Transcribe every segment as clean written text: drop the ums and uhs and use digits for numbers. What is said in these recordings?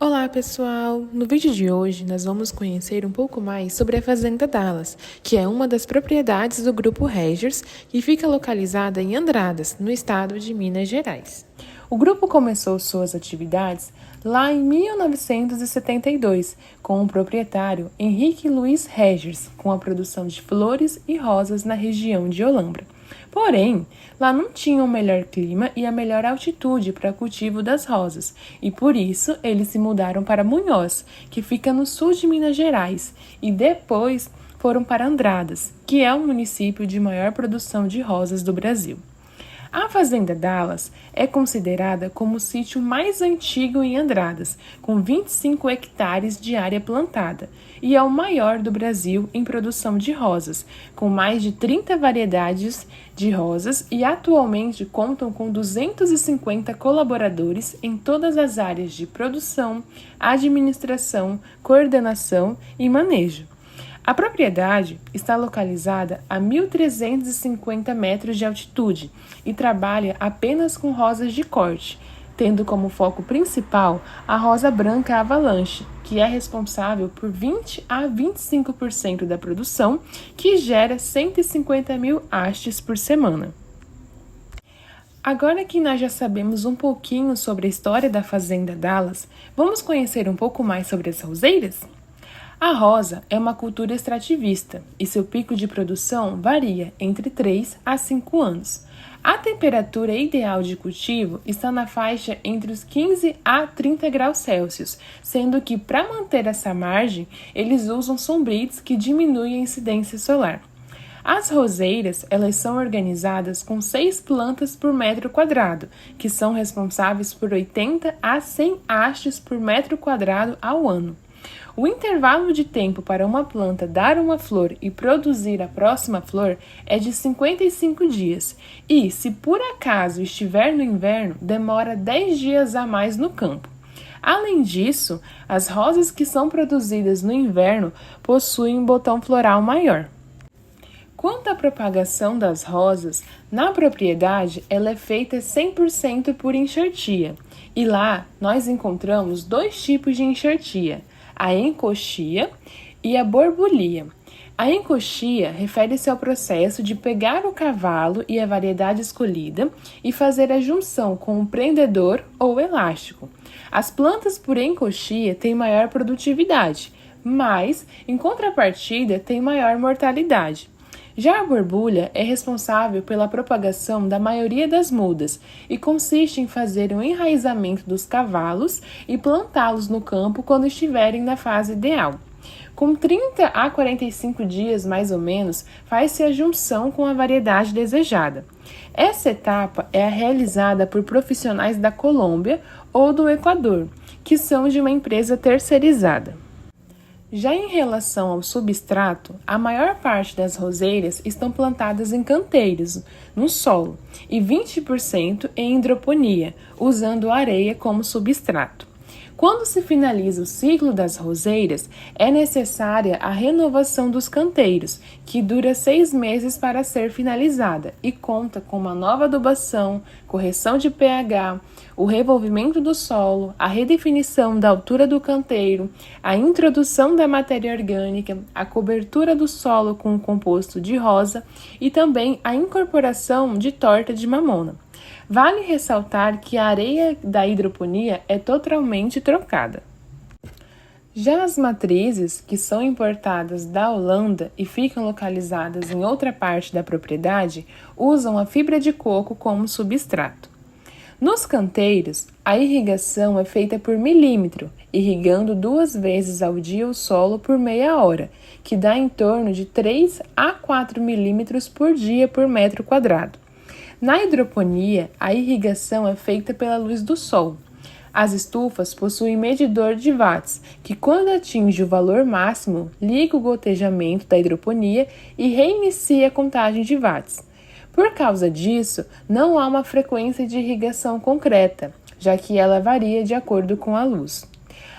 Olá pessoal! No vídeo de hoje nós vamos conhecer um pouco mais sobre a Fazenda Dallas, que é uma das propriedades do Grupo Regers que fica localizada em Andradas, no estado de Minas Gerais. O grupo começou suas atividades lá em 1972 com o proprietário Henrique Luiz Regers, com a produção de flores e rosas na região de Olambra. Porém, lá não tinha o melhor clima e a melhor altitude para o cultivo das rosas, e por isso eles se mudaram para Munhoz, que fica no sul de Minas Gerais, e depois foram para Andradas, que é o município de maior produção de rosas do Brasil. A Fazenda Dallas é considerada como o sítio mais antigo em Andradas, com 25 hectares de área plantada, e é o maior do Brasil em produção de rosas, com mais de 30 variedades de rosas e atualmente contam com 250 colaboradores em todas as áreas de produção, administração, coordenação e manejo. A propriedade está localizada a 1.350 metros de altitude e trabalha apenas com rosas de corte, tendo como foco principal a rosa branca avalanche, que é responsável por 20 a 25% da produção, que gera 150 mil hastes por semana. Agora que nós já sabemos um pouquinho sobre a história da Fazenda Dallas, vamos conhecer um pouco mais sobre as roseiras? A rosa é uma cultura extrativista e seu pico de produção varia entre 3 a 5 anos. A temperatura ideal de cultivo está na faixa entre os 15 a 30 graus Celsius, sendo que para manter essa margem, eles usam sombrites que diminuem a incidência solar. As roseiras, elas são organizadas com 6 plantas por metro quadrado, que são responsáveis por 80 a 100 hastes por metro quadrado ao ano. O intervalo de tempo para uma planta dar uma flor e produzir a próxima flor é de 55 dias e, se por acaso estiver no inverno, demora 10 dias a mais no campo. Além disso, as rosas que são produzidas no inverno possuem um botão floral maior. Quanto à propagação das rosas, na propriedade ela é feita 100% por enxertia, e lá nós encontramos 2 tipos de enxertia: a encoxia e a borbulia. A encoxia refere-se ao processo de pegar o cavalo e a variedade escolhida e fazer a junção com o prendedor ou elástico. As plantas por encoxia têm maior produtividade, mas, em contrapartida, têm maior mortalidade. Já a borbulha é responsável pela propagação da maioria das mudas e consiste em fazer um enraizamento dos cavalos e plantá-los no campo quando estiverem na fase ideal. Com 30 a 45 dias, mais ou menos, faz-se a junção com a variedade desejada. Essa etapa é realizada por profissionais da Colômbia ou do Equador, que são de uma empresa terceirizada. Já em relação ao substrato, a maior parte das roseiras estão plantadas em canteiros, no solo, e 20% em hidroponia, usando areia como substrato. Quando se finaliza o ciclo das roseiras, é necessária a renovação dos canteiros, que dura 6 meses para ser finalizada e conta com uma nova adubação, correção de pH, o revolvimento do solo, a redefinição da altura do canteiro, a introdução da matéria orgânica, a cobertura do solo com o composto de rosa e também a incorporação de torta de mamona. Vale ressaltar que a areia da hidroponia é totalmente trocada. Já as matrizes, que são importadas da Holanda e ficam localizadas em outra parte da propriedade, usam a fibra de coco como substrato. Nos canteiros, a irrigação é feita por milímetro, irrigando 2 vezes ao dia o solo por meia hora, que dá em torno de 3 a 4 milímetros por dia por metro quadrado. Na hidroponia, a irrigação é feita pela luz do sol. As estufas possuem medidor de watts, que quando atinge o valor máximo, liga o gotejamento da hidroponia e reinicia a contagem de watts. Por causa disso, não há uma frequência de irrigação concreta, já que ela varia de acordo com a luz.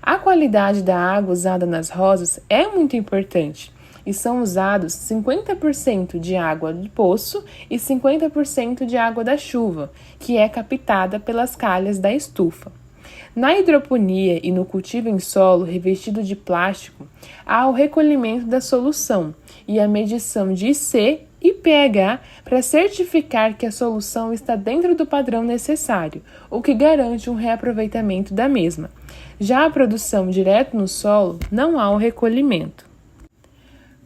A qualidade da água usada nas rosas é muito importante, e são usados 50% de água de poço e 50% de água da chuva, que é captada pelas calhas da estufa. Na hidroponia e no cultivo em solo revestido de plástico, há o recolhimento da solução e a medição de IC e pH para certificar que a solução está dentro do padrão necessário, o que garante um reaproveitamento da mesma. Já a produção direto no solo, não há o recolhimento.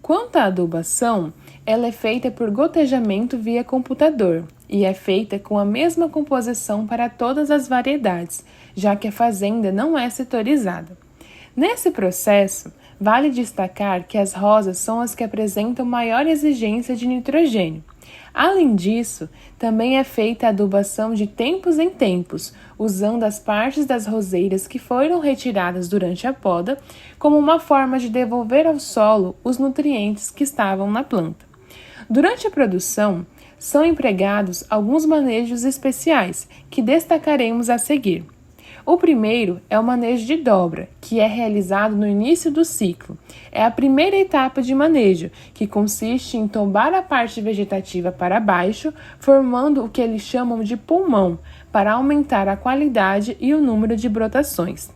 Quanto à adubação, ela é feita por gotejamento via computador e é feita com a mesma composição para todas as variedades, já que a fazenda não é setorizada. Nesse processo, vale destacar que as rosas são as que apresentam maior exigência de nitrogênio. Além disso, também é feita a adubação de tempos em tempos, usando as partes das roseiras que foram retiradas durante a poda, como uma forma de devolver ao solo os nutrientes que estavam na planta. Durante a produção, são empregados alguns manejos especiais, que destacaremos a seguir. O primeiro é o manejo de dobra, que é realizado no início do ciclo. É a primeira etapa de manejo, que consiste em tombar a parte vegetativa para baixo, formando o que eles chamam de pulmão, para aumentar a qualidade e o número de brotações.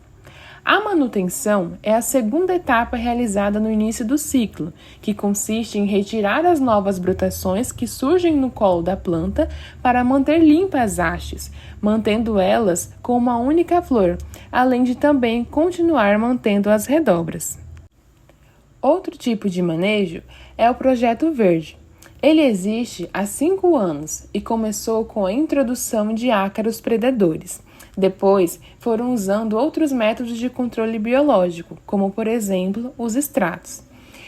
A manutenção é a segunda etapa realizada no início do ciclo, que consiste em retirar as novas brotações que surgem no colo da planta para manter limpas as hastes, mantendo elas com uma única flor, além de também continuar mantendo as redobras. Outro tipo de manejo é o projeto verde. Ele existe há 5 anos e começou com a introdução de ácaros predadores. Depois, foram usando outros métodos de controle biológico, como, por exemplo, os extratos.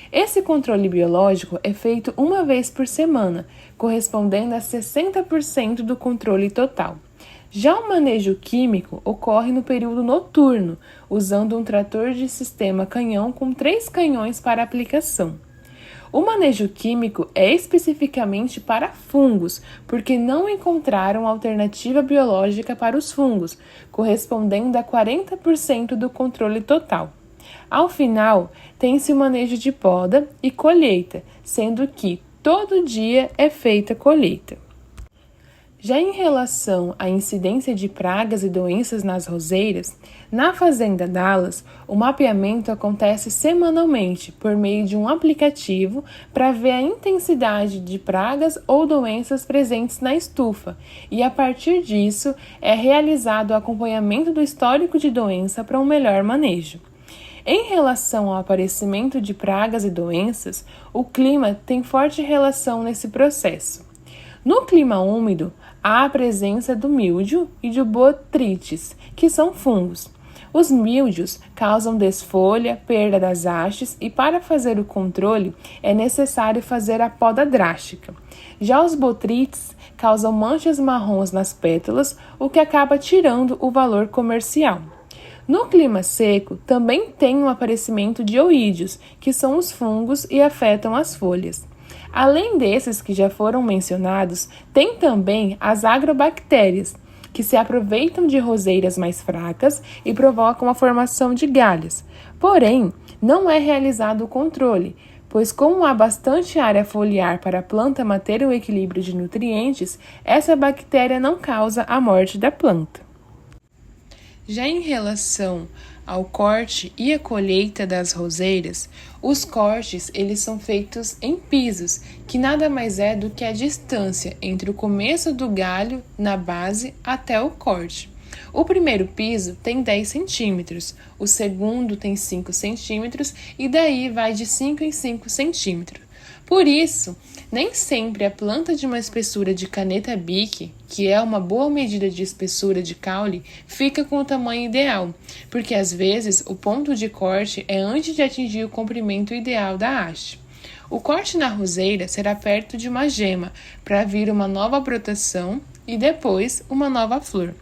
Esse controle biológico é feito uma vez por semana, correspondendo a 60% do controle total. Já o manejo químico ocorre no período noturno, usando um trator de sistema canhão com 3 canhões para aplicação. O manejo químico é especificamente para fungos, porque não encontraram alternativa biológica para os fungos, correspondendo a 40% do controle total. Ao final, tem-se o manejo de poda e colheita, sendo que todo dia é feita colheita. Já em relação à incidência de pragas e doenças nas roseiras, na Fazenda Dallas, o mapeamento acontece semanalmente por meio de um aplicativo para ver a intensidade de pragas ou doenças presentes na estufa, e a partir disso é realizado o acompanhamento do histórico de doença para um melhor manejo. Em relação ao aparecimento de pragas e doenças, o clima tem forte relação nesse processo. No clima úmido, há a presença do míldio e de botrites, que são fungos. Os míldios causam desfolha, perda das hastes e, para fazer o controle, é necessário fazer a poda drástica. Já os botrites causam manchas marrons nas pétalas, o que acaba tirando o valor comercial. No clima seco, também tem um aparecimento de oídios, que são os fungos e afetam as folhas. Além desses que já foram mencionados, tem também as agrobactérias, que se aproveitam de roseiras mais fracas e provocam a formação de galhas. Porém, não é realizado o controle, pois como há bastante área foliar para a planta manter o equilíbrio de nutrientes, essa bactéria não causa a morte da planta. Já em relação ao corte e a colheita das roseiras, os cortes eles são feitos em pisos, que nada mais é do que a distância entre o começo do galho na base até o corte. O primeiro piso tem 10 centímetros, o segundo tem 5 centímetros e daí vai de 5 em 5 centímetros. Por isso, nem sempre a planta de uma espessura de caneta Bic, que é uma boa medida de espessura de caule, fica com o tamanho ideal, porque às vezes o ponto de corte é antes de atingir o comprimento ideal da haste. O corte na roseira será perto de uma gema, para vir uma nova brotação e depois uma nova flor.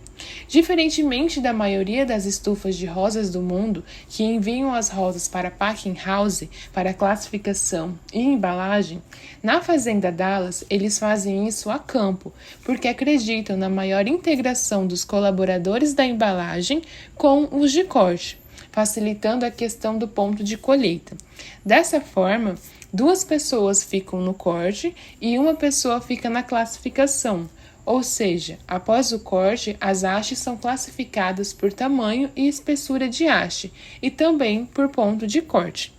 Diferentemente da maioria das estufas de rosas do mundo, que enviam as rosas para packing house para classificação e embalagem, na Fazenda Dallas eles fazem isso a campo, porque acreditam na maior integração dos colaboradores da embalagem com os de corte, facilitando a questão do ponto de colheita. Dessa forma, 2 pessoas ficam no corte e 1 pessoa fica na classificação, ou seja, após o corte, as hastes são classificadas por tamanho e espessura de haste e também por ponto de corte.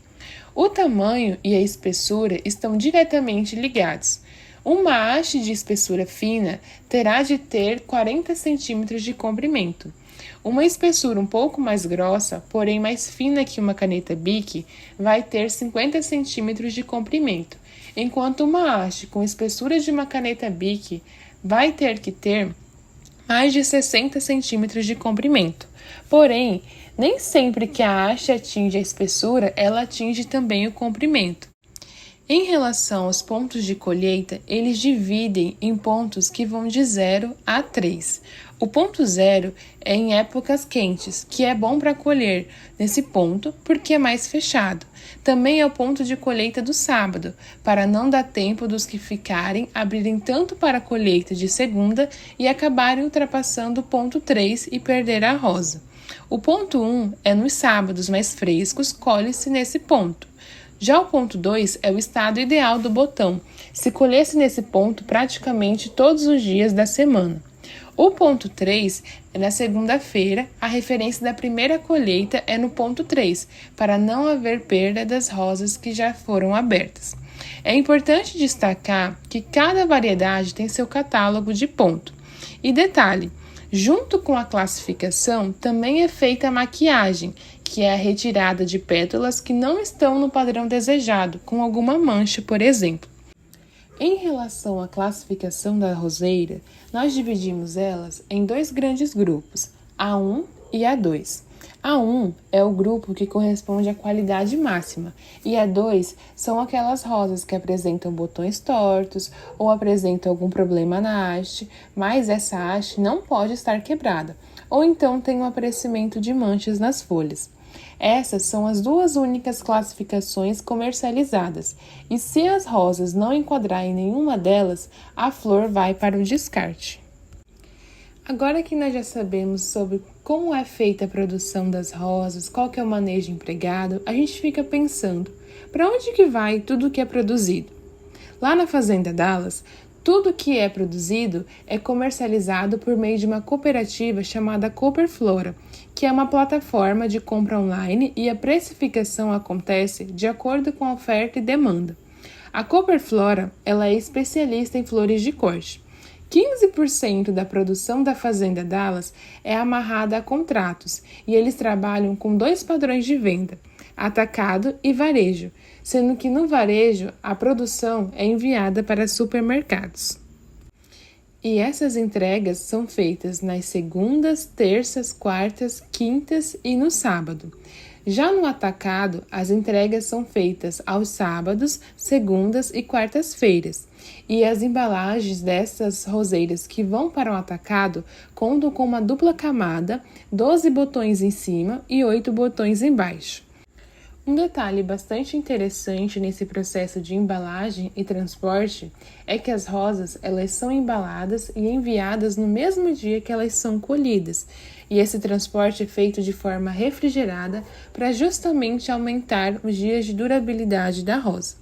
O tamanho e a espessura estão diretamente ligados. Uma haste de espessura fina terá de ter 40 centímetros de comprimento. Uma espessura um pouco mais grossa, porém mais fina que uma caneta Bic, vai ter 50 centímetros de comprimento, enquanto uma haste com espessura de uma caneta Bic vai ter que ter mais de 60 centímetros de comprimento. Porém, nem sempre que a haste atinge a espessura, ela atinge também o comprimento. Em relação aos pontos de colheita, eles dividem em pontos que vão de 0 a 3. O ponto 0 é em épocas quentes, que é bom para colher nesse ponto porque é mais fechado. Também é o ponto de colheita do sábado, para não dar tempo dos que ficarem abrirem tanto para a colheita de segunda e acabarem ultrapassando o ponto 3 e perder a rosa. O ponto 1 é nos sábados mais frescos, colhe-se nesse ponto. Já o ponto 2 é o estado ideal do botão, se colhesse nesse ponto praticamente todos os dias da semana. O ponto 3 é na segunda-feira, a referência da primeira colheita é no ponto 3, para não haver perda das rosas que já foram abertas. É importante destacar que cada variedade tem seu catálogo de ponto. E detalhe, junto com a classificação também é feita a maquiagem, que é a retirada de pétalas que não estão no padrão desejado, com alguma mancha, por exemplo. Em relação à classificação da roseira, nós dividimos elas em dois grandes grupos, A1 e A2. A1 é o grupo que corresponde à qualidade máxima e A2 são aquelas rosas que apresentam botões tortos ou apresentam algum problema na haste, mas essa haste não pode estar quebrada, ou então tem um aparecimento de manchas nas folhas. Essas são as duas únicas classificações comercializadas, e se as rosas não enquadrarem em nenhuma delas, a flor vai para o descarte. Agora que nós já sabemos sobre como é feita a produção das rosas, qual que é o manejo empregado, a gente fica pensando, para onde que vai tudo que é produzido? Lá na Fazenda Dallas, tudo que é produzido é comercializado por meio de uma cooperativa chamada Cooper Flora, que é uma plataforma de compra online e a precificação acontece de acordo com a oferta e demanda. A Cooper Flora, ela é especialista em flores de corte. 15% da produção da Fazenda Dallas é amarrada a contratos e eles trabalham com dois padrões de venda, atacado e varejo, sendo que no varejo a produção é enviada para supermercados. E essas entregas são feitas nas segundas, terças, quartas, quintas e no sábado. Já no atacado, as entregas são feitas aos sábados, segundas e quartas-feiras. E as embalagens dessas roseiras que vão para o atacado contam com uma dupla camada, 12 botões em cima e 8 botões embaixo. Um detalhe bastante interessante nesse processo de embalagem e transporte é que as rosas elas são embaladas e enviadas no mesmo dia que elas são colhidas, e esse transporte é feito de forma refrigerada para justamente aumentar os dias de durabilidade da rosa.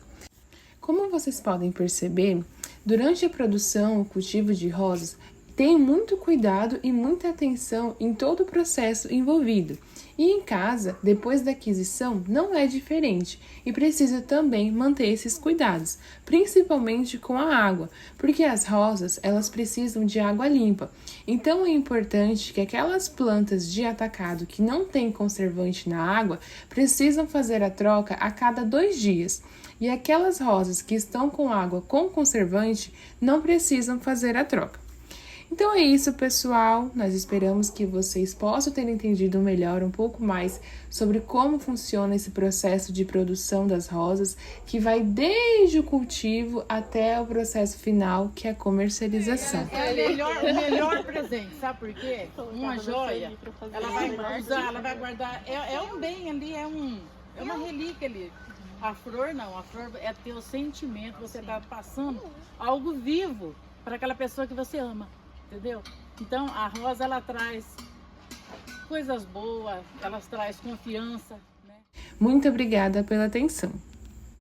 Como vocês podem perceber, durante a produção e cultivo de rosas, tem muito cuidado e muita atenção em todo o processo envolvido. E em casa, depois da aquisição, não é diferente e precisa também manter esses cuidados, principalmente com a água, porque as rosas elas precisam de água limpa. Então é importante que aquelas plantas de atacado que não têm conservante na água precisam fazer a troca a cada 2 dias. E aquelas rosas que estão com água com conservante não precisam fazer a troca. Então é isso, pessoal. Nós esperamos que vocês possam ter entendido melhor um pouco mais sobre como funciona esse processo de produção das rosas, que vai desde o cultivo até o processo final, que é a comercialização. É o melhor presente, sabe por quê? Uma joia, ela vai usar, ela vai guardar, é um bem ali, é uma relíquia ali. A flor não, a flor é teu sentimento, você está passando algo vivo para aquela pessoa que você ama. Entendeu? Então a rosa ela traz coisas boas, ela traz confiança, né? Muito obrigada pela atenção.